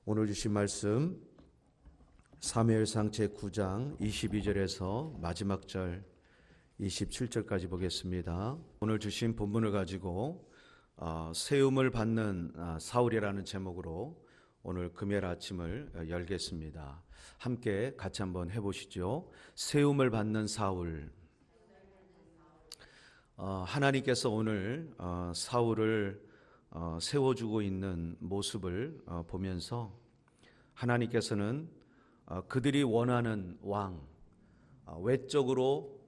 오늘 주신 말씀 사무엘상 제9장 22절에서 마지막 절 27절까지 보겠습니다. 오늘 주신 본문을 가지고 세움을 받는 사울이라는 제목으로 오늘 금요일 아침을 열겠습니다. 함께 같이 한번 해보시죠. 세움을 받는 사울. 하나님께서 오늘 사울을 세워주고 있는 모습을 보면서 하나님께서는 그들이 원하는 왕, 외적으로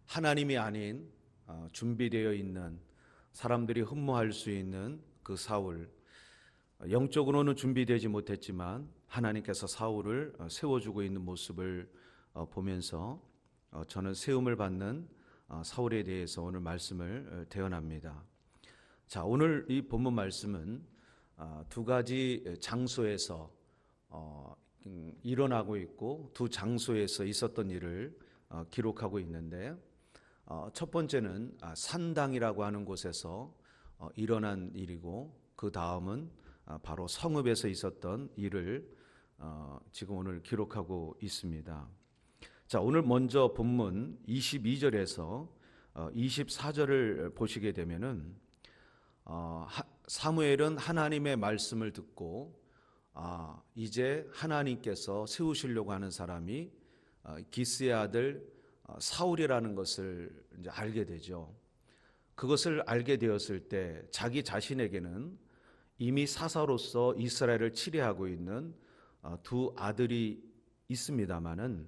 하나님이 아닌 준비되어 있는 사람들이 흠모할 수 있는 그 사울, 영적으로는 준비되지 못했지만 하나님께서 사울을 세워주고 있는 모습을 보면서 저는 세움을 받는 사울에 대해서 오늘 말씀을 대언합니다. 자, 오늘 이 본문 말씀은 두 가지 장소에서 일어나고 있고 두 장소에서 있었던 일을 기록하고 있는데, 첫 번째는 산당이라고 하는 곳에서 일어난 일이고, 그 다음은 바로 성읍에서 있었던 일을 지금 오늘 기록하고 있습니다. 자, 오늘 먼저 본문 22절에서 24절을 보시게 되면은 사무엘은 하나님의 말씀을 듣고 이제 하나님께서 세우시려고 하는 사람이 기스의 아들 사울이라는 것을 이제 알게 되죠. 그것을 알게 되었을 때 자기 자신에게는 이미 사사로서 이스라엘을 치리하고 있는 두 아들이 있습니다마는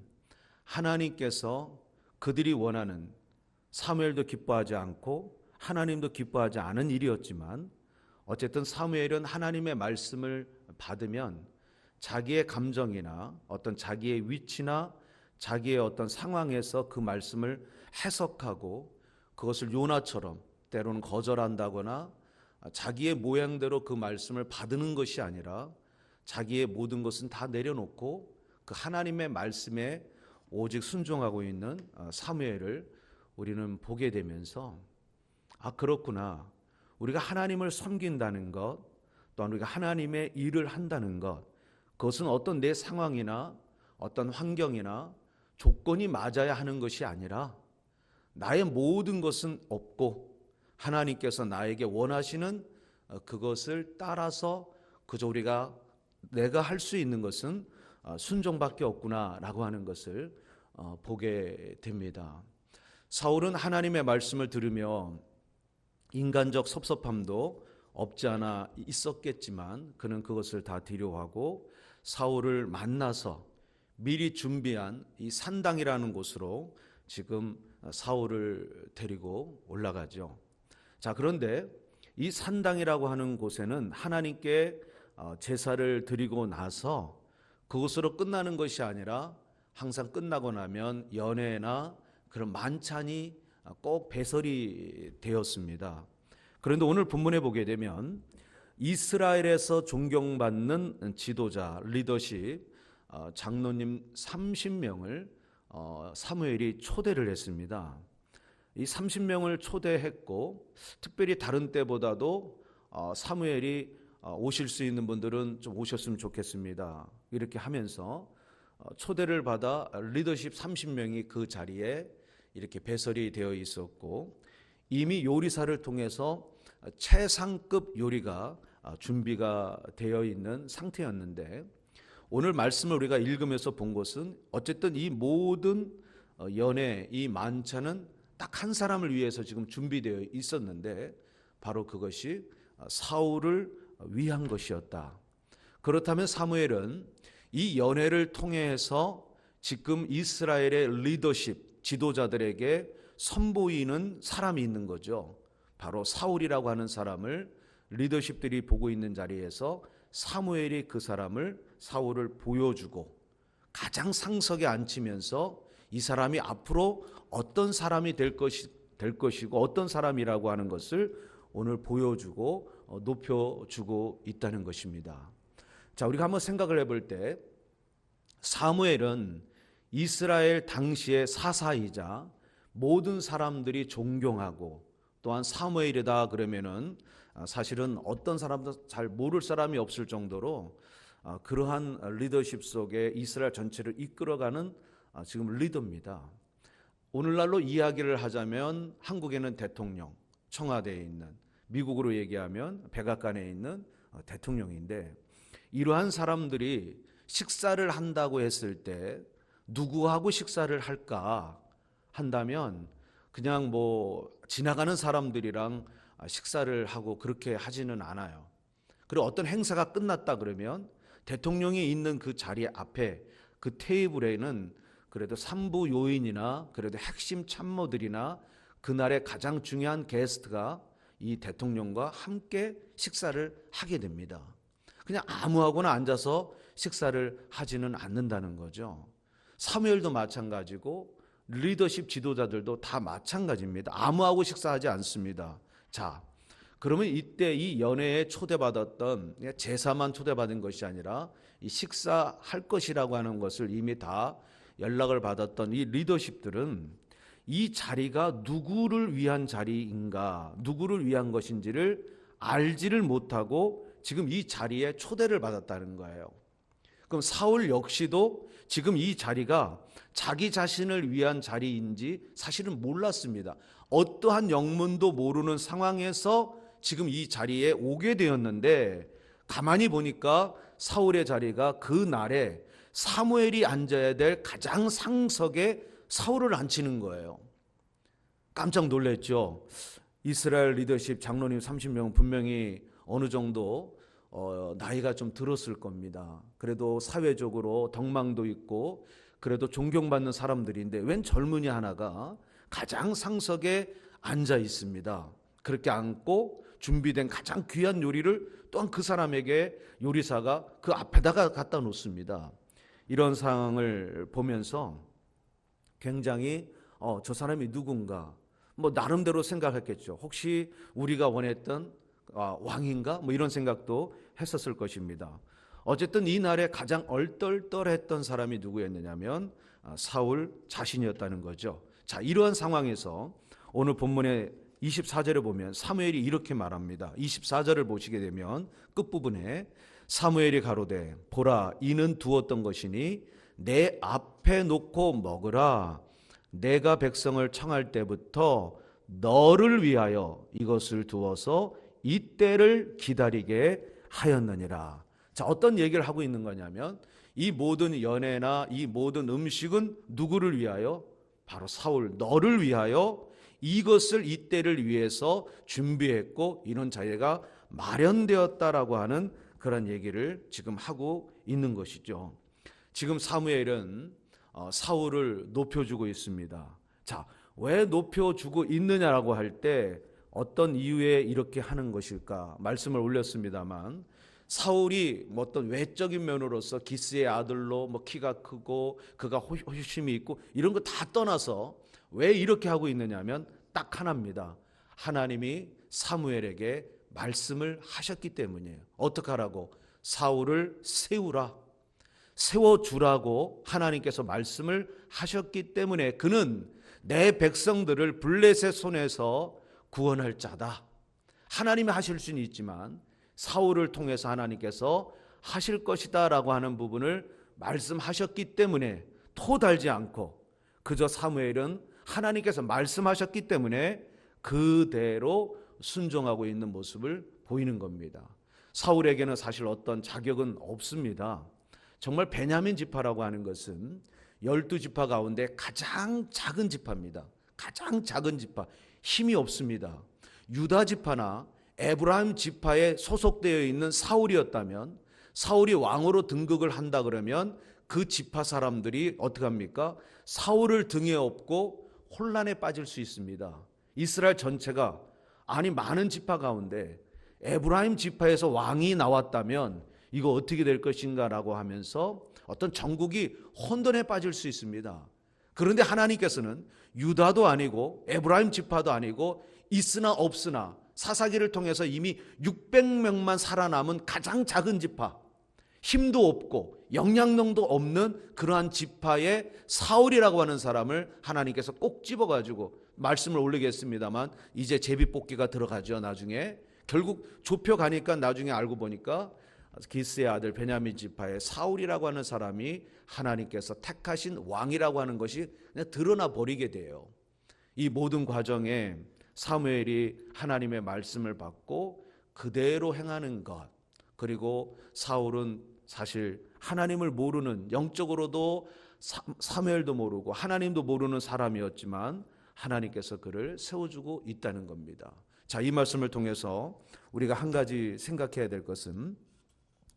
하나님께서 그들이 원하는, 사무엘도 기뻐하지 않고 하나님도 기뻐하지 않은 일이었지만 어쨌든 사무엘은 하나님의 말씀을 받으면 자기의 감정이나 어떤 자기의 위치나 자기의 어떤 상황에서 그 말씀을 해석하고 그것을 요나처럼 때로는 거절한다거나 자기의 모양대로 그 말씀을 받는 것이 아니라 자기의 모든 것은 다 내려놓고 그 하나님의 말씀에 오직 순종하고 있는 사무엘을 우리는 보게 되면서 그렇구나. 우리가 하나님을 섬긴다는 것, 또한 우리가 하나님의 일을 한다는 것, 그것은 어떤 내 상황이나 어떤 환경이나 조건이 맞아야 하는 것이 아니라 나의 모든 것은 없고 하나님께서 나에게 원하시는 그것을 따라서 그저 내가 할 수 있는 것은 순종밖에 없구나라고 하는 것을 보게 됩니다. 사울은 하나님의 말씀을 들으며 인간적 섭섭함도 없지 않아 있었겠지만 그는 그것을 다 뒤로하고 사울을 만나서 미리 준비한 이 산당이라는 곳으로 지금 사울을 데리고 올라가죠. 자, 그런데 이 산당이라고 하는 곳에는 하나님께 제사를 드리고 나서 그것으로 끝나는 것이 아니라 항상 끝나고 나면 연회나 그런 만찬이 꼭 배설이 되었습니다. 그런데 오늘 본문에 보게 되면 이스라엘에서 존경받는 지도자, 리더십, 장로님 30명을 사무엘이 초대를 했습니다. 이 30명을 초대했고, 특별히 다른 때보다도 사무엘이 오실 수 있는 분들은 좀 오셨으면 좋겠습니다. 이렇게 하면서 초대를 받아 리더십 30명이 그 자리에 이렇게 배설이 되어 있었고, 이미 요리사를 통해서 최상급 요리가 준비가 되어 있는 상태였는데, 오늘 말씀을 우리가 읽으면서 본 것은 어쨌든 이 모든 연회, 이 만찬은 딱 한 사람을 위해서 지금 준비되어 있었는데 바로 그것이 사울을 위한 것이었다. 그렇다면 사무엘은 이 연회를 통해서 지금 이스라엘의 리더십, 지도자들에게 선보이는 사람이 있는 거죠. 바로 사울이라고 하는 사람을 리더십들이 보고 있는 자리에서 사무엘이 그 사울을 보여주고 가장 상석에 앉히면서 이 사람이 앞으로 어떤 사람이 될 것이고 어떤 사람이라고 하는 것을 오늘 보여주고 높여주고 있다는 것입니다. 자, 우리가 한번 생각을 해볼 때 사무엘은 이스라엘 당시의 사사이자 모든 사람들이 존경하고 또한 사무엘이다 그러면은 사실은 어떤 사람도 잘 모를 사람이 없을 정도로 그러한 리더십 속에 이스라엘 전체를 이끌어가는 지금 리더입니다. 오늘날로 이야기를 하자면 한국에는 대통령, 청와대에 있는, 미국으로 얘기하면 백악관에 있는 대통령인데, 이러한 사람들이 식사를 한다고 했을 때 누구하고 식사를 할까 한다면 그냥 뭐 지나가는 사람들이랑 식사를 하고 그렇게 하지는 않아요. 그리고 어떤 행사가 끝났다 그러면 대통령이 있는 그 자리 앞에 그 테이블에는 그래도 산부 요인이나 그래도 핵심 참모들이나 그날의 가장 중요한 게스트가 이 대통령과 함께 식사를 하게 됩니다. 그냥 아무하고나 앉아서 식사를 하지는 않는다는 거죠. 사무엘도 마찬가지고 리더십 지도자들도 다 마찬가지입니다. 아무하고 식사하지 않습니다. 자, 그러면 이때 이 연회에 초대받았던, 제사만 초대받은 것이 아니라 이 식사할 것이라고 하는 것을 이미 다 연락을 받았던 이 리더십들은 이 자리가 누구를 위한 자리인가, 누구를 위한 것인지를 알지를 못하고 지금 이 자리에 초대를 받았다는 거예요. 그럼 사울 역시도 지금 이 자리가 자기 자신을 위한 자리인지 사실은 몰랐습니다. 어떠한 영문도 모르는 상황에서 지금 이 자리에 오게 되었는데, 가만히 보니까 사울의 자리가 그 날에 사무엘이 앉아야 될 가장 상석에 사울을 앉히는 거예요. 깜짝 놀랐죠. 이스라엘 리더십 장로님 30명 분명히 어느 정도 나이가 좀 들었을 겁니다. 그래도 사회적으로 덕망도 있고 그래도 존경받는 사람들인데 웬 젊은이 하나가 가장 상석에 앉아 있습니다. 그렇게 앉고 준비된 가장 귀한 요리를 또한 그 사람에게 요리사가 그 앞에다가 갖다 놓습니다. 이런 상황을 보면서 굉장히 저 사람이 누군가 뭐 나름대로 생각했겠죠. 혹시 우리가 원했던 왕인가? 뭐 이런 생각도 했었을 것입니다. 어쨌든 이 날에 가장 얼떨떨했던 사람이 누구였느냐면 사울 자신이었다는 거죠. 자, 이러한 상황에서 오늘 본문의 24절에 보면 사무엘이 이렇게 말합니다. 24절을 보시게 되면 끝부분에 사무엘이 가로되 보라 이는 두었던 것이니 내 앞에 놓고 먹으라. 내가 백성을 청할 때부터 너를 위하여 이것을 두어서 이때를 기다리게 하였느니라. 자, 어떤 얘기를 하고 있는 거냐면 이 모든 연회나 이 모든 음식은 누구를 위하여? 바로 사울, 너를 위하여 이것을 이때를 위해서 준비했고 이런 자리가 마련되었다라고 하는 그런 얘기를 지금 하고 있는 것이죠. 지금 사무엘은 사울을 높여주고 있습니다. 자, 왜 높여주고 있느냐라고 할 때 어떤 이유에 이렇게 하는 것일까? 말씀을 올렸습니다만 사울이 뭐 어떤 외적인 면으로서 기스의 아들로 뭐 키가 크고 그가 호심이 있고 이런 거 다 떠나서 왜 이렇게 하고 있느냐면 딱 하나입니다. 하나님이 사무엘에게 말씀을 하셨기 때문이에요. 어떻게 하라고? 사울을 세우라, 세워주라고 하나님께서 말씀을 하셨기 때문에 그는 내 백성들을 블레셋 손에서 구원할 자다. 하나님이 하실 수는 있지만 사울을 통해서 하나님께서 하실 것이다 라고 하는 부분을 말씀하셨기 때문에 토달지 않고 그저 사무엘은 하나님께서 말씀하셨기 때문에 그대로 순종하고 있는 모습을 보이는 겁니다. 사울에게는 사실 어떤 자격은 없습니다. 정말 베냐민 지파라고 하는 것은 12지파 가운데 가장 작은 지파입니다. 가장 작은 지파, 힘이 없습니다. 유다 지파나 에브라임 지파에 소속되어 있는 사울이었다면 사울이 왕으로 등극을 한다 그러면 그 지파 사람들이 어떻게 합니까? 사울을 등에 업고 혼란에 빠질 수 있습니다. 이스라엘 전체가 아니 많은 지파 가운데 에브라임 지파에서 왕이 나왔다면 이거 어떻게 될 것인가라고 하면서 어떤 전국이 혼돈에 빠질 수 있습니다. 그런데 하나님께서는 유다도 아니고 에브라임 지파도 아니고 있으나 없으나 사사기를 통해서 이미 600명만 살아남은 가장 작은 지파, 힘도 없고 영향력도 없는 그러한 지파의 사울이라고 하는 사람을 하나님께서 꼭 집어가지고 말씀을 올리겠습니다만 이제 제비뽑기가 들어가죠. 나중에 결국 좁혀가니까 나중에 알고 보니까 기스의 아들 베냐민 지파의 사울이라고 하는 사람이 하나님께서 택하신 왕이라고 하는 것이 그냥 드러나 버리게 돼요. 이 모든 과정에 사무엘이 하나님의 말씀을 받고 그대로 행하는 것, 그리고 사울은 사실 하나님을 모르는, 영적으로도 사무엘도 모르고 하나님도 모르는 사람이었지만 하나님께서 그를 세워주고 있다는 겁니다. 자, 이 말씀을 통해서 우리가 한 가지 생각해야 될 것은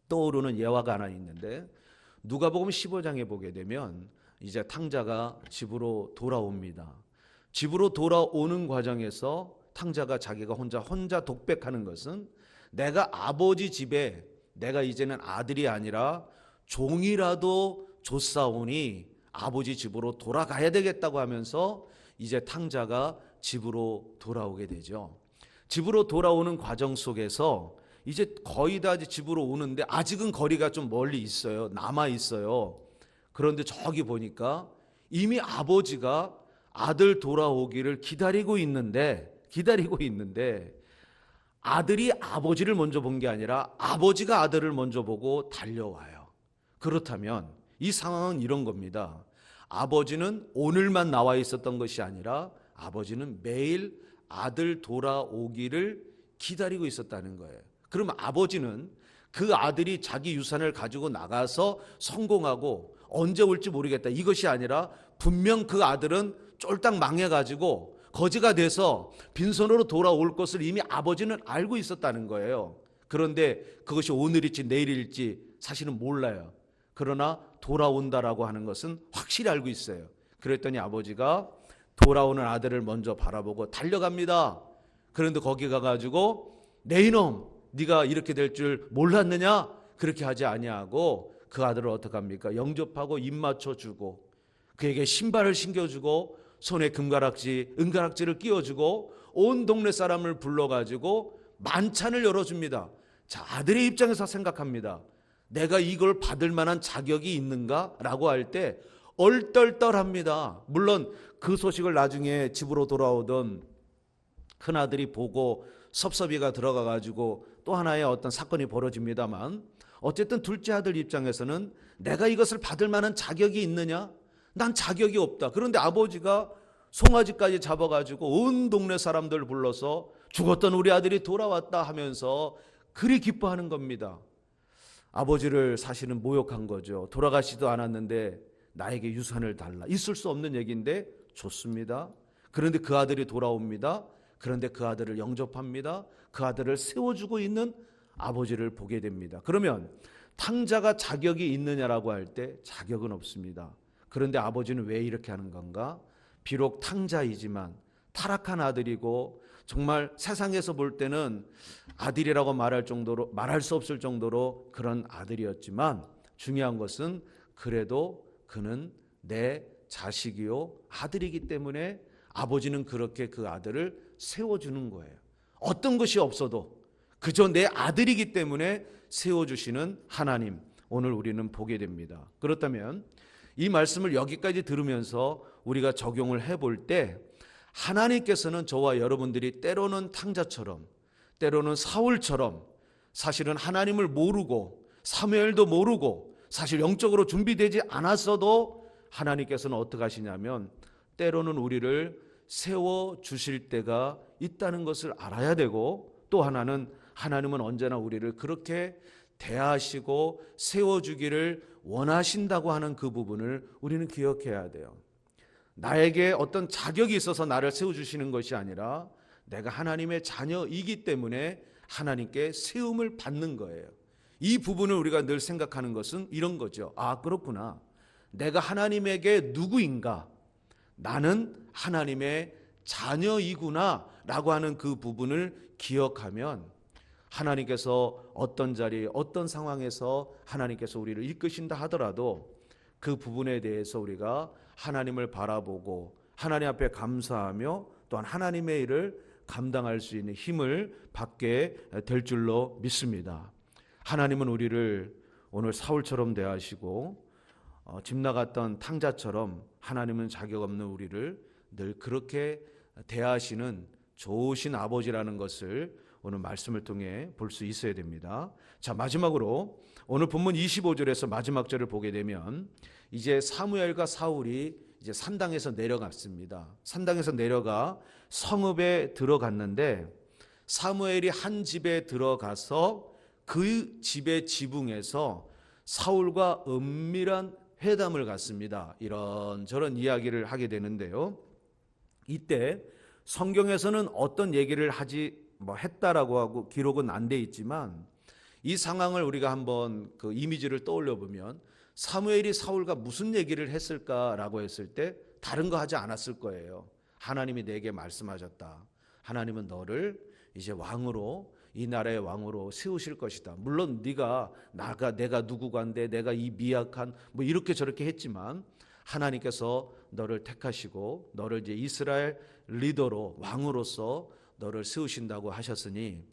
떠오르는 예화가 하나 있는데, 누가복음 15장에 보게 되면 이제 탕자가 집으로 돌아옵니다. 집으로 돌아오는 과정에서 탕자가 자기가 혼자 독백하는 것은, 내가 아버지 집에 내가 이제는 아들이 아니라 종이라도 줬사오니 아버지 집으로 돌아가야 되겠다고 하면서 이제 탕자가 집으로 돌아오게 되죠. 집으로 돌아오는 과정 속에서 이제 거의 다 집으로 오는데 아직은 거리가 좀 멀리 있어요. 남아 있어요. 그런데 저기 보니까 이미 아버지가 아들 돌아오기를 기다리고 있는데 아들이 아버지를 먼저 본 게 아니라 아버지가 아들을 먼저 보고 달려와요. 그렇다면 이 상황은 이런 겁니다. 아버지는 오늘만 나와 있었던 것이 아니라 아버지는 매일 아들 돌아오기를 기다리고 있었다는 거예요. 그럼 아버지는 그 아들이 자기 유산을 가지고 나가서 성공하고 언제 올지 모르겠다, 이것이 아니라 분명 그 아들은 쫄딱 망해가지고 거지가 돼서 빈손으로 돌아올 것을 이미 아버지는 알고 있었다는 거예요. 그런데 그것이 오늘일지 내일일지 사실은 몰라요. 그러나 돌아온다라고 하는 것은 확실히 알고 있어요. 그랬더니 아버지가 돌아오는 아들을 먼저 바라보고 달려갑니다. 그런데 거기 가가지고 내 이놈, 네가 이렇게 될 줄 몰랐느냐? 그렇게 하지 아니하고 그 아들을 어떻게 합니까? 영접하고 입 맞춰주고 그에게 신발을 신겨주고 손에 은가락지를 끼워주고 온 동네 사람을 불러가지고 만찬을 열어줍니다. 자, 아들의 입장에서 생각합니다. 내가 이걸 받을 만한 자격이 있는가? 라고 할 때 얼떨떨합니다. 물론 그 소식을 나중에 집으로 돌아오던 큰아들이 보고 섭섭이가 들어가가지고 또 하나의 어떤 사건이 벌어집니다만, 어쨌든 둘째 아들 입장에서는 내가 이것을 받을 만한 자격이 있느냐? 난 자격이 없다. 그런데 아버지가 송아지까지 잡아가지고 온 동네 사람들 불러서 죽었던 우리 아들이 돌아왔다 하면서 그리 기뻐하는 겁니다. 아버지를 사실은 모욕한 거죠. 돌아가시도 않았는데 나에게 유산을 달라. 있을 수 없는 얘기인데 좋습니다. 그런데 그 아들이 돌아옵니다. 그런데 그 아들을 영접합니다. 그 아들을 세워주고 있는 아버지를 보게 됩니다. 그러면 탕자가 자격이 있느냐라고 할 때 자격은 없습니다. 그런데 아버지는 왜 이렇게 하는 건가? 비록 탕자이지만 타락한 아들이고 정말 세상에서 볼 때는 아들이라고 말할 수 없을 정도로 그런 아들이었지만, 중요한 것은 그래도 그는 내 자식이요 아들이기 때문에 아버지는 그렇게 그 아들을 세워주는 거예요. 어떤 것이 없어도 그저 내 아들이기 때문에 세워주시는 하나님, 오늘 우리는 보게 됩니다. 그렇다면 이 말씀을 여기까지 들으면서 우리가 적용을 해볼 때, 하나님께서는 저와 여러분들이 때로는 탕자처럼, 때로는 사울처럼 사실은 하나님을 모르고 사무엘도 모르고 사실 영적으로 준비되지 않았어도 하나님께서는 어떻게 하시냐면 때로는 우리를 세워주실 때가 있다는 것을 알아야 되고, 또 하나는 하나님은 언제나 우리를 그렇게 대하시고 세워주기를 원하신다고 하는 그 부분을 우리는 기억해야 돼요. 나에게 어떤 자격이 있어서 나를 세워주시는 것이 아니라 내가 하나님의 자녀이기 때문에 하나님께 세움을 받는 거예요. 이 부분을 우리가 늘 생각하는 것은 이런 거죠. 아, 그렇구나. 내가 하나님에게 누구인가? 나는 하나님의 자녀이구나 라고 하는 그 부분을 기억하면 하나님께서 어떤 자리, 어떤 상황에서 하나님께서 우리를 이끄신다 하더라도 그 부분에 대해서 우리가 하나님을 바라보고 하나님 앞에 감사하며 또한 하나님의 일을 감당할 수 있는 힘을 받게 될 줄로 믿습니다. 하나님은 우리를 오늘 사울처럼 대하시고 집 나갔던 탕자처럼 하나님은 자격 없는 우리를 늘 그렇게 대하시는 좋으신 아버지라는 것을 오늘 말씀을 통해 볼 수 있어야 됩니다. 자, 마지막으로 오늘 본문 25절에서 마지막 절을 보게 되면 이제 사무엘과 사울이 이제 산당에서 내려갔습니다. 산당에서 내려가 성읍에 들어갔는데 사무엘이 한 집에 들어가서 그 집의 지붕에서 사울과 은밀한 회담을 갖습니다. 이런저런 이야기를 하게 되는데요. 이때 성경에서는 어떤 얘기를 했다라고 하고 기록은 안 돼 있지만 이 상황을 우리가 한번 그 이미지를 떠올려 보면 사무엘이 사울과 무슨 얘기를 했을까라고 했을 때 다른 거 하지 않았을 거예요. 하나님이 내게 말씀하셨다. 하나님은 너를 이제 왕으로, 이 나라의 왕으로 세우실 것이다. 물론 내가 누구간데 내가 이 미약한 뭐 이렇게 저렇게 했지만 하나님께서 너를 택하시고 너를 이제 이스라엘 리더로 왕으로서 너를 세우신다고 하셨으니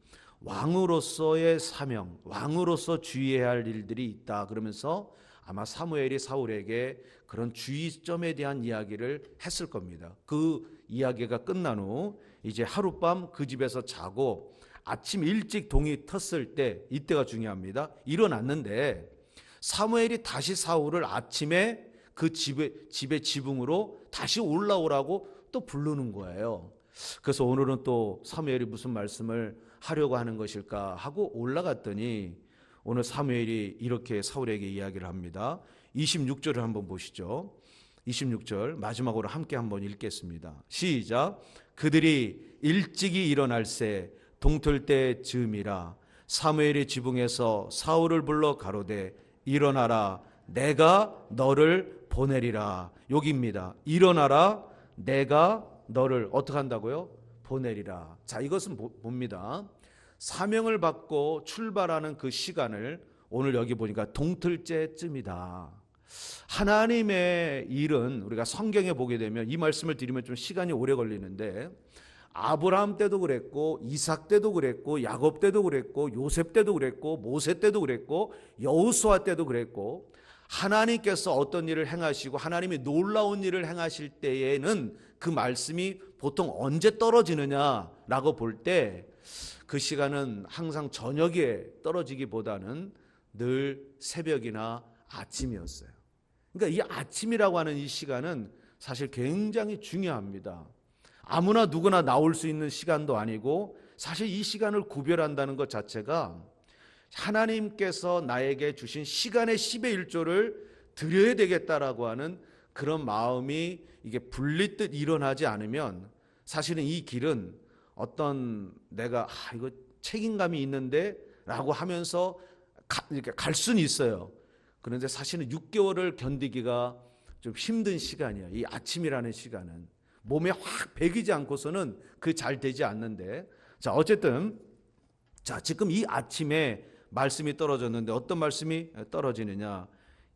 왕으로서의 사명, 왕으로서 주의해야 할 일들이 있다. 그러면서 아마 사무엘이 사울에게 그런 주의점에 대한 이야기를 했을 겁니다. 그 이야기가 끝난 후 이제 하룻밤 그 집에서 자고 아침 일찍 동이 텄을 때, 이때가 중요합니다. 일어났는데 사무엘이 다시 사울을 아침에 그 집의 지붕으로 다시 올라오라고 또 부르는 거예요. 그래서 오늘은 또 사무엘이 무슨 말씀을 하려고 하는 것일까 하고 올라갔더니 오늘 사무엘이 이렇게 사울에게 이야기를 합니다. 26절을 한번 보시죠. 26절 마지막으로 함께 한번 읽겠습니다. 시작. 그들이 일찍이 일어날새 동틀 때 즈음이라 사무엘이 지붕에서 사울을 불러 가로되 일어나라 내가 너를 보내리라. 여기입니다. 일어나라 내가 너를 어떻게 한다고요? 보내리라. 자, 이것은 뭡니다. 사명을 받고 출발하는 그 시간을 오늘 여기 보니까 동틀째쯤이다. 하나님의 일은 우리가 성경에 보게 되면 이 말씀을 드리면 좀 시간이 오래 걸리는데 아브라함 때도 그랬고 이삭 때도 그랬고 야곱 때도 그랬고 요셉 때도 그랬고 모세 때도 그랬고 여호수아 때도 그랬고 하나님께서 어떤 일을 행하시고 하나님이 놀라운 일을 행하실 때에는 그 말씀이 보통 언제 떨어지느냐라고 볼 때 그 시간은 항상 저녁에 떨어지기보다는 늘 새벽이나 아침이었어요. 그러니까 이 아침이라고 하는 이 시간은 사실 굉장히 중요합니다. 아무나 누구나 나올 수 있는 시간도 아니고 사실 이 시간을 구별한다는 것 자체가 하나님께서 나에게 주신 시간의 10의 1조를 드려야 되겠다라고 하는 그런 마음이 이게 불릿듯 일어나지 않으면 사실은 이 길은 어떤 내가 이거 책임감이 있는데 라고 하면서 이렇게 갈 수는 있어요. 그런데 사실은 6개월을 견디기가 좀 힘든 시간이에요. 이 아침이라는 시간은 몸에 확 배기지 않고서는 그 잘 되지 않는데, 자 어쨌든 자 지금 이 아침에 말씀이 떨어졌는데 어떤 말씀이 떨어지느냐?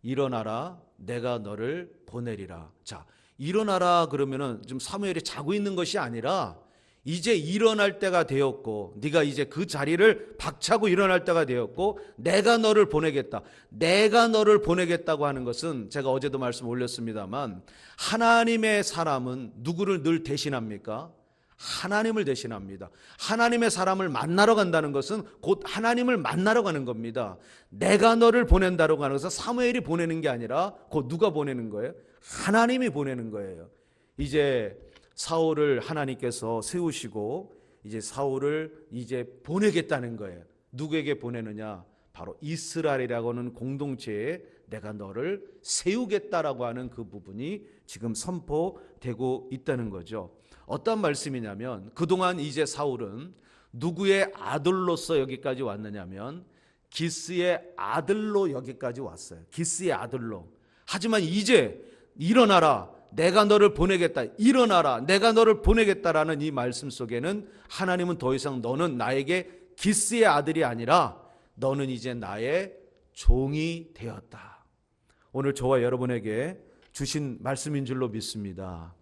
일어나라 내가 너를 보내리라. 자 일어나라 그러면은 좀 사무엘이 자고 있는 것이 아니라 이제 일어날 때가 되었고 네가 이제 그 자리를 박차고 일어날 때가 되었고 내가 너를 보내겠다. 내가 너를 보내겠다고 하는 것은 제가 어제도 말씀 올렸습니다만 하나님의 사람은 누구를 늘 대신합니까? 하나님을 대신합니다. 하나님의 사람을 만나러 간다는 것은 곧 하나님을 만나러 가는 겁니다. 내가 너를 보낸다고 하는 것은 사무엘이 보내는 게 아니라 곧 누가 보내는 거예요? 하나님이 보내는 거예요. 이제 사울을 하나님께서 세우시고 이제 사울을 이제 보내겠다는 거예요. 누구에게 보내느냐? 바로 이스라엘이라고 하는 공동체에 내가 너를 세우겠다라고 하는 그 부분이 지금 선포되고 있다는 거죠. 어떤 말씀이냐면 그동안 이제 사울은 누구의 아들로서 여기까지 왔느냐면 기스의 아들로 여기까지 왔어요. 기스의 아들로. 하지만 이제 일어나라 내가 너를 보내겠다. 일어나라 내가 너를 보내겠다라는 이 말씀 속에는 하나님은 더 이상 너는 나에게 기스의 아들이 아니라 너는 이제 나의 종이 되었다. 오늘 저와 여러분에게 주신 말씀인 줄로 믿습니다.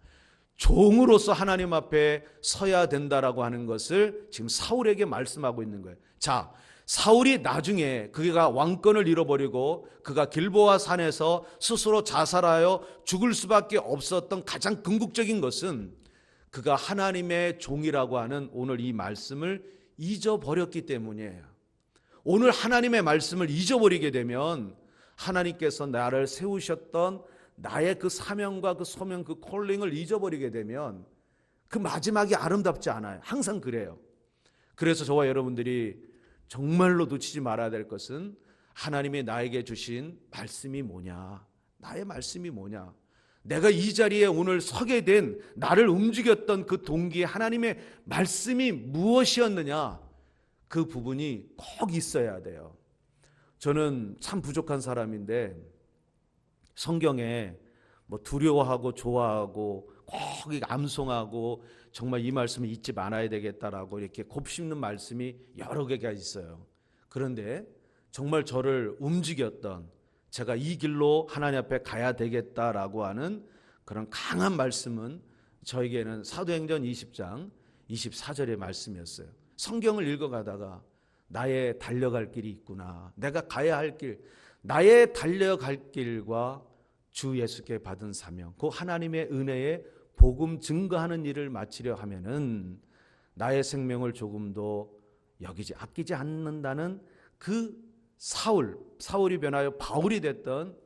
종으로서 하나님 앞에 서야 된다라고 하는 것을 지금 사울에게 말씀하고 있는 거예요. 자, 사울이 나중에 그가 왕권을 잃어버리고 그가 길보아 산에서 스스로 자살하여 죽을 수밖에 없었던 가장 궁극적인 것은 그가 하나님의 종이라고 하는 오늘 이 말씀을 잊어버렸기 때문이에요. 오늘 하나님의 말씀을 잊어버리게 되면 하나님께서 나를 세우셨던 나의 그 사명과 그 소명, 그 콜링을 잊어버리게 되면 그 마지막이 아름답지 않아요. 항상 그래요. 그래서 저와 여러분들이 정말로 놓치지 말아야 될 것은 하나님이 나에게 주신 말씀이 뭐냐, 나의 말씀이 뭐냐, 내가 이 자리에 오늘 서게 된 나를 움직였던 그 동기에 하나님의 말씀이 무엇이었느냐, 그 부분이 꼭 있어야 돼요. 저는 참 부족한 사람인데 성경에 뭐 두려워하고 좋아하고 꼭 암송하고 정말 이 말씀을 잊지 말아야 되겠다라고 이렇게 곱씹는 말씀이 여러 개가 있어요. 그런데 정말 저를 움직였던, 제가 이 길로 하나님 앞에 가야 되겠다라고 하는 그런 강한 말씀은 저에게는 사도행전 20장 24절의 말씀이었어요. 성경을 읽어가다가 나의 달려갈 길이 있구나, 내가 가야 할 길, 나의 달려갈 길과 주 예수께 받은 사명, 그 하나님의 은혜에 복음 증거하는 일을 마치려 하면은 나의 생명을 조금도 여기지 아끼지 않는다는 그 사울이 변하여 바울이 됐던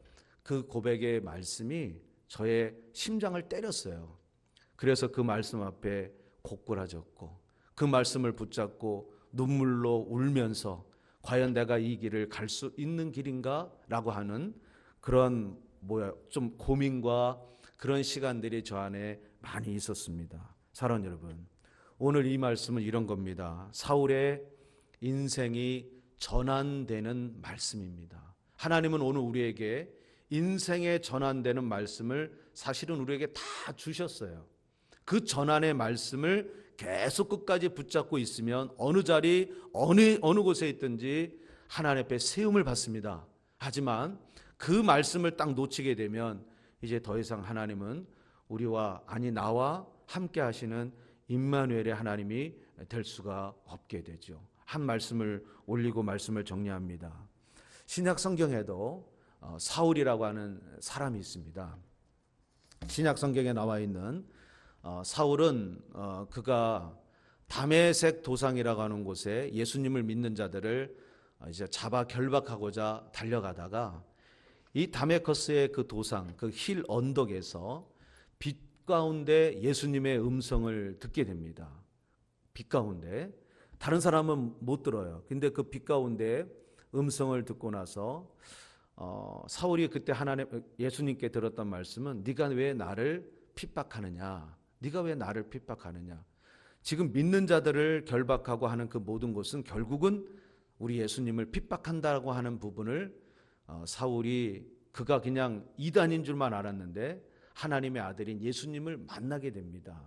그 고백의 말씀이 저의 심장을 때렸어요. 그래서 그 말씀 앞에 고꾸라졌고 그 말씀을 붙잡고 눈물로 울면서 과연 내가 이 길을 갈 수 있는 길인가? 라고 하는 그런 좀 고민과 그런 시간들이 저 안에 많이 있었습니다. 사랑하는 여러분, 오늘 이 말씀은 이런 겁니다. 사울의 인생이 전환되는 말씀입니다. 하나님은 오늘 우리에게 인생에 전환되는 말씀을 사실은 우리에게 다 주셨어요. 그 전환의 말씀을 계속 끝까지 붙잡고 있으면 어느 자리 어느 곳에 있든지 하나님 앞에 세움을 받습니다. 하지만 그 말씀을 딱 놓치게 되면 이제 더 이상 하나님은 나와 함께 하시는 임마누엘의 하나님이 될 수가 없게 되죠. 한 말씀을 올리고 말씀을 정리합니다. 신약 성경에도 사울이라고 하는 사람이 있습니다. 신약 성경에 나와 있는 사울은 그가 다메섹 도상이라고 하는 곳에 예수님을 믿는 자들을 이제 잡아 결박하고자 달려가다가 이 다메커스의 그 도상, 그 힐 언덕에서 빛 가운데 예수님의 음성을 듣게 됩니다. 빛 가운데 다른 사람은 못 들어요. 근데 그 빛 가운데 음성을 듣고 나서 사울이 그때 예수님께 들었던 말씀은 네가 왜 나를 핍박하느냐? 네가 왜 나를 핍박하느냐? 지금 믿는 자들을 결박하고 하는 그 모든 것은 결국은 우리 예수님을 핍박한다고 하는 부분을 사울이 그가 그냥 이단인 줄만 알았는데 하나님의 아들인 예수님을 만나게 됩니다.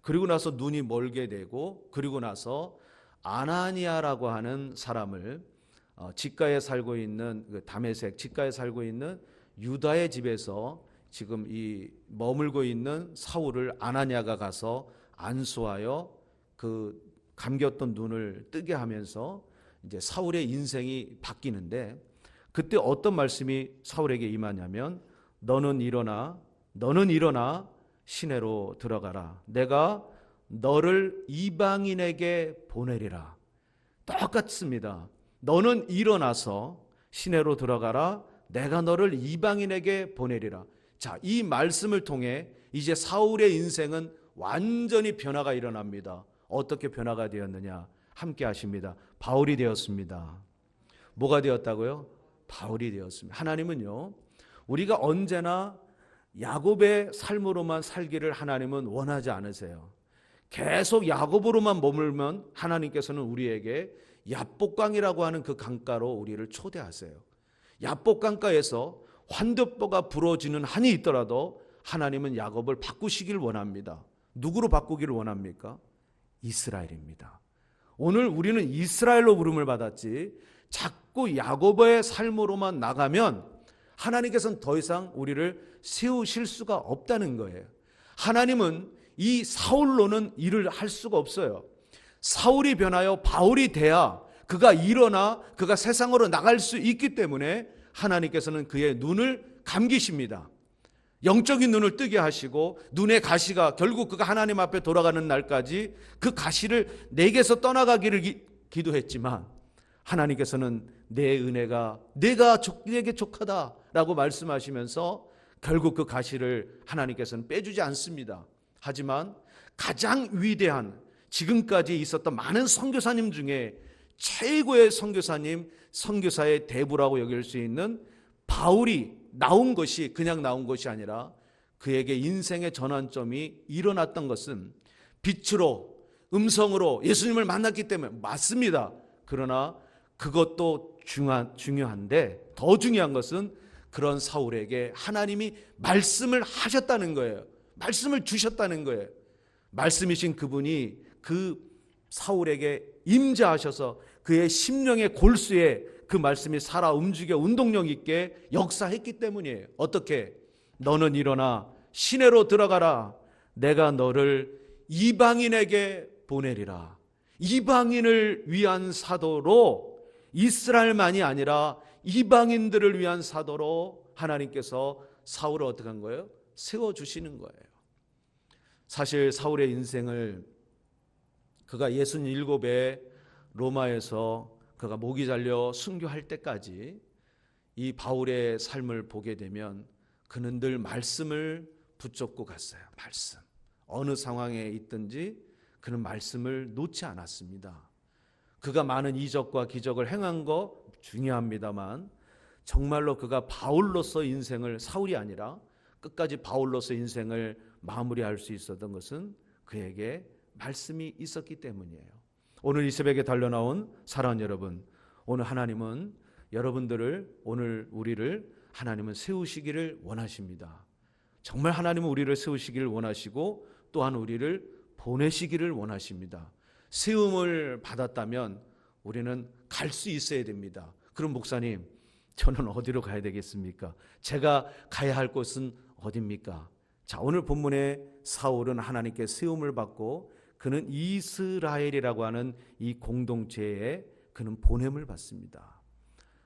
그리고 나서 눈이 멀게 되고 그리고 나서 아나니아라고 하는 사람을 직가에 살고 있는 다메섹 직가에 살고 있는 유다의 집에서 지금 이 머물고 있는 사울을 아나니아가 가서 안수하여 그 감겼던 눈을 뜨게 하면서 이제 사울의 인생이 바뀌는데 그때 어떤 말씀이 사울에게 임하냐면 너는 일어나 시내로 들어가라. 내가 너를 이방인에게 보내리라. 똑같습니다. 너는 일어나서 시내로 들어가라. 내가 너를 이방인에게 보내리라. 자, 이 말씀을 통해 이제 사울의 인생은 완전히 변화가 일어납니다. 어떻게 변화가 되었느냐? 함께 하십니다. 바울이 되었습니다. 뭐가 되었다고요? 바울이 되었습니다. 하나님은요, 우리가 언제나 야곱의 삶으로만 살기를 하나님은 원하지 않으세요. 계속 야곱으로만 머물면 하나님께서는 우리에게 야복강이라고 하는 그 강가로 우리를 초대하세요. 야복강가에서 환도뼈가 부러지는 한이 있더라도 하나님은 야곱을 바꾸시길 원합니다. 누구로 바꾸기를 원합니까? 이스라엘입니다. 오늘 우리는 이스라엘로 부름을 받았지 자꾸 야곱의 삶으로만 나가면 하나님께서는 더 이상 우리를 세우실 수가 없다는 거예요. 하나님은 이 사울로는 일을 할 수가 없어요. 사울이 변하여 바울이 돼야 그가 일어나 그가 세상으로 나갈 수 있기 때문에 하나님께서는 그의 눈을 감기십니다. 영적인 눈을 뜨게 하시고 눈의 가시가 결국 그가 하나님 앞에 돌아가는 날까지 그 가시를 내게서 떠나가기를 기도했지만 하나님께서는 내 은혜가 내게 족하다라고 말씀하시면서 결국 그 가시를 하나님께서는 빼주지 않습니다. 하지만 가장 위대한 지금까지 있었던 많은 선교사님 중에 최고의 선교사님, 선교사의 대부라고 여길 수 있는 바울이 나온 것이 그냥 나온 것이 아니라 그에게 인생의 전환점이 일어났던 것은 빛으로, 음성으로 예수님을 만났기 때문에 맞습니다. 그러나 그것도 중요한데 더 중요한 것은 그런 사울에게 하나님이 말씀을 하셨다는 거예요. 말씀을 주셨다는 거예요. 말씀이신 그분이 그 사울에게 임재하셔서 그의 심령의 골수에 그 말씀이 살아 움직여 운동력 있게 역사했기 때문이에요. 어떻게? 너는 일어나 시내로 들어가라. 내가 너를 이방인에게 보내리라. 이방인을 위한 사도로, 이스라엘만이 아니라 이방인들을 위한 사도로 하나님께서 사울을 어떻게 한 거예요? 세워주시는 거예요. 사실 사울의 인생을 그가 67에 로마에서 그가 목이 잘려 순교할 때까지 이 바울의 삶을 보게 되면 그는 늘 말씀을 붙잡고 갔어요. 말씀. 어느 상황에 있든지 그는 말씀을 놓지 않았습니다. 그가 많은 이적과 기적을 행한 거 중요합니다만 정말로 그가 바울로서 인생을, 사울이 아니라 끝까지 바울로서 인생을 마무리할 수 있었던 것은 그에게 말씀이 있었기 때문이에요. 오늘 이 새벽에 달려나온 사랑하는 여러분, 오늘 하나님은 여러분들을, 오늘 우리를 하나님은 세우시기를 원하십니다. 정말 하나님은 우리를 세우시기를 원하시고 또한 우리를 보내시기를 원하십니다. 세움을 받았다면 우리는 갈 수 있어야 됩니다. 그럼 목사님, 저는 어디로 가야 되겠습니까? 제가 가야 할 곳은 어디입니까? 자, 오늘 본문의 사울은 하나님께 세움을 받고 그는 이스라엘이라고 하는 이 공동체에 그는 보냄을 받습니다.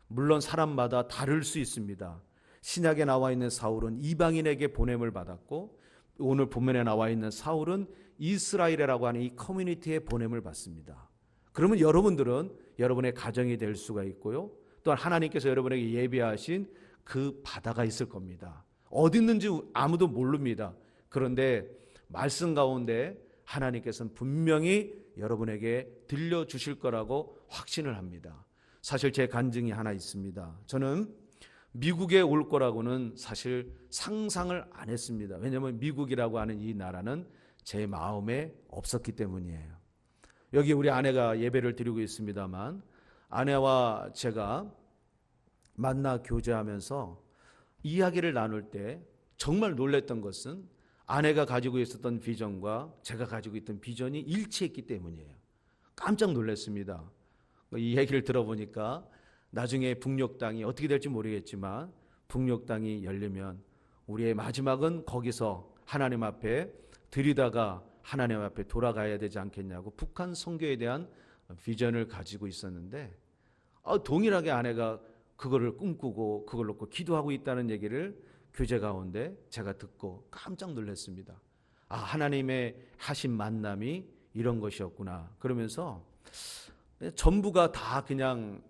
물론 사람마다 다를 수 있습니다. 신약에 나와 있는 사울은 이방인에게 보냄을 받았고 오늘 본문에 나와 있는 사울은 이스라엘이라고 하는 이 커뮤니티에 보냄을 받습니다. 그러면 여러분들은 여러분의 가정이 될 수가 있고요. 또한 하나님께서 여러분에게 예비하신 그 바다가 있을 겁니다. 어디 있는지 아무도 모릅니다. 그런데 말씀 가운데 하나님께서는 분명히 여러분에게 들려주실 거라고 확신을 합니다. 사실 제 간증이 하나 있습니다. 저는 미국에 올 거라고는 사실 상상을 안 했습니다. 왜냐하면 미국이라고 하는 이 나라는 제 마음에 없었기 때문이에요. 여기 우리 아내가 예배를 드리고 있습니다만 아내와 제가 만나 교제하면서 이야기를 나눌 때 정말 놀랐던 것은 아내가 가지고 있었던 비전과 제가 가지고 있던 비전이 일치했기 때문이에요. 깜짝 놀랐습니다. 이 얘기를 들어보니까 나중에 북녘땅이 어떻게 될지 모르겠지만 북녘땅이 열리면 우리의 마지막은 거기서 하나님 앞에 들이다가 하나님 앞에 돌아가야 되지 않겠냐고 북한 선교에 대한 비전을 가지고 있었는데 동일하게 아내가 그거를 꿈꾸고 그걸 놓고 기도하고 있다는 얘기를 교제 가운데 제가 듣고 깜짝 놀랐습니다. 하나님의 하신 만남이 이런 것이었구나. 그러면서 전부가 다 그냥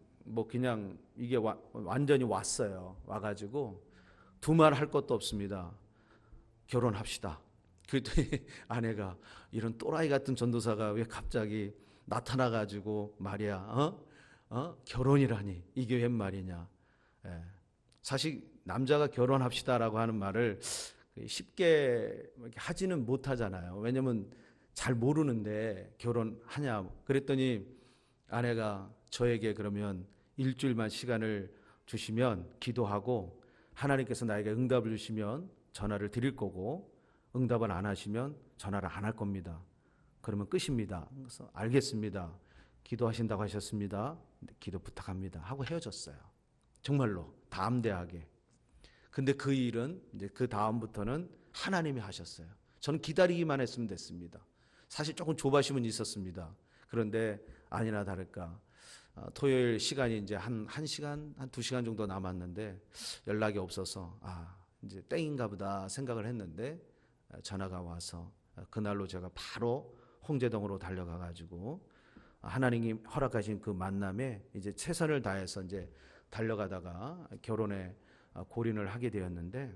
이게 완전히 왔어요. 와가지고 두 말 할 것도 없습니다. 결혼합시다. 그랬더니 아내가 이런 또라이 같은 전도사가 왜 갑자기 나타나가지고 말이야, 결혼이라니 이게 웬 말이냐. 사실 남자가 결혼합시다라고 하는 말을 쉽게 하지는 못하잖아요. 왜냐면 잘 모르는데 결혼하냐. 그랬더니 아내가 저에게 그러면 일주일만 시간을 주시면 기도하고 하나님께서 나에게 응답을 주시면 전화를 드릴 거고 응답을 안 하시면 전화를 안 할 겁니다. 그러면 끝입니다. 그래서 알겠습니다. 기도하신다고 하셨습니다. 기도 부탁합니다. 하고 헤어졌어요. 정말로 담대하게. 근데 그 일은 이제 그 다음부터는 하나님이 하셨어요. 저는 기다리기만 했으면 됐습니다. 사실 조금 조바심은 있었습니다. 그런데 아니나 다를까 토요일 시간이 이제 한 1시간, 한 2시간 정도 남았는데 연락이 없어서 이제 땡인가 보다 생각을 했는데 전화가 와서 그날로 제가 바로 홍제동으로 달려가 가지고 하나님이 허락하신 그 만남에 이제 최선을 다해서 이제 달려가다가 결혼에 골인을 하게 되었는데,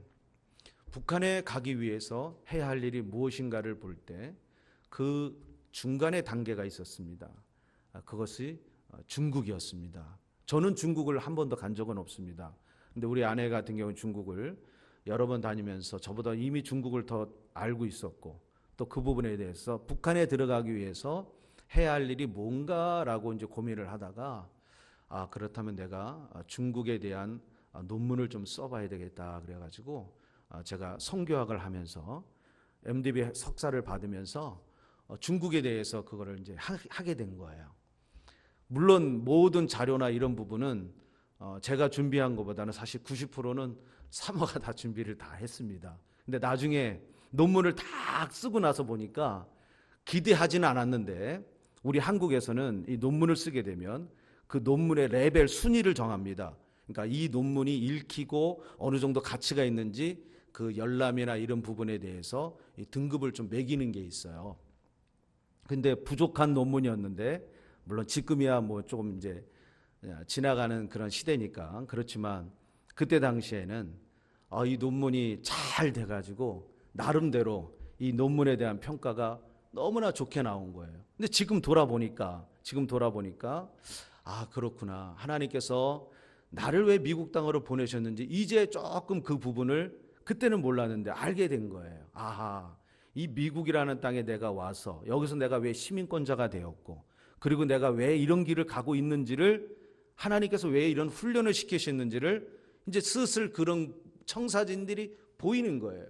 북한에 가기 위해서 해야 할 일이 무엇인가를 볼 때 그 중간에 단계가 있었습니다. 그것이 중국이었습니다. 저는 중국을 한 번도 간 적은 없습니다. 근데 우리 아내 같은 경우는 중국을 여러 번 다니면서 저보다 이미 중국을 더 알고 있었고, 또 그 부분에 대해서 북한에 들어가기 위해서 해야 할 일이 뭔가라고 이제 고민을 하다가, 그렇다면 내가 중국에 대한 논문을 좀 써봐야 되겠다 그래가지고 제가 성교학을 하면서 MDB 석사를 받으면서 중국에 대해서 그거를 이제 하게 된 거예요. 물론 모든 자료나 이런 부분은 제가 준비한 것보다는 사실 90%는 사모가 다 준비를 다 했습니다. 근데 나중에 논문을 다 쓰고 나서 보니까 기대하지는 않았는데, 우리 한국에서는 이 논문을 쓰게 되면 그 논문의 레벨 순위를 정합니다. 그러니까 이 논문이 읽히고 어느 정도 가치가 있는지 그 열람이나 이런 부분에 대해서 이 등급을 좀 매기는 게 있어요. 근데 부족한 논문이었는데, 물론 지금이야 뭐 조금 이제 지나가는 그런 시대니까 그렇지만, 그때 당시에는 이 논문이 잘 돼가지고 나름대로 이 논문에 대한 평가가 너무나 좋게 나온 거예요. 근데 지금 돌아보니까 그렇구나, 하나님께서 나를 왜 미국 땅으로 보내셨는지 이제 조금 그 부분을 그때는 몰랐는데 알게 된 거예요. 이 미국이라는 땅에 내가 와서 여기서 내가 왜 시민권자가 되었고, 그리고 내가 왜 이런 길을 가고 있는지를, 하나님께서 왜 이런 훈련을 시키셨는지를 이제 슬슬 그런 청사진들이 보이는 거예요.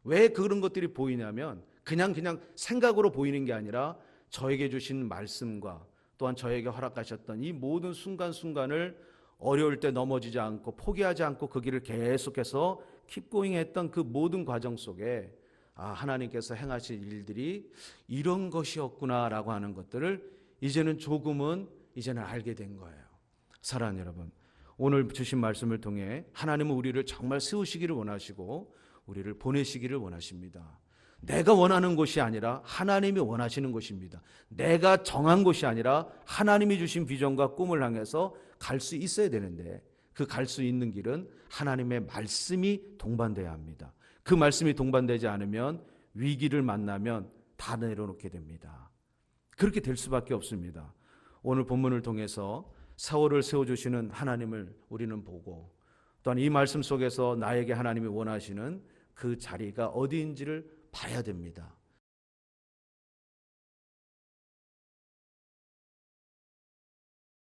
왜 그런 것들이 보이냐면 그냥 생각으로 보이는 게 아니라 저에게 주신 말씀과 또한 저에게 허락하셨던 이 모든 순간순간을 어려울 때 넘어지지 않고 포기하지 않고 그 길을 계속해서 킵고잉 했던 그 모든 과정 속에 하나님께서 행하실 일들이 이런 것이었구나라고 하는 것들을 이제는 이제는 알게 된 거예요. 사랑하는 여러분, 오늘 주신 말씀을 통해 하나님은 우리를 정말 세우시기를 원하시고 우리를 보내시기를 원하십니다. 내가 원하는 것이 아니라 하나님이 원하시는 것입니다. 내가 정한 것이 아니라 하나님이 주신 비전과 꿈을 향해서 갈 수 있어야 되는데, 그 갈 수 있는 길은 하나님의 말씀이 동반돼야 합니다. 그 말씀이 동반되지 않으면 위기를 만나면 다 내려놓게 됩니다. 그렇게 될 수밖에 없습니다. 오늘 본문을 통해서 사울을 세워주시는 하나님을 우리는 보고, 또한 이 말씀 속에서 나에게 하나님이 원하시는 그 자리가 어디인지를 봐야 됩니다.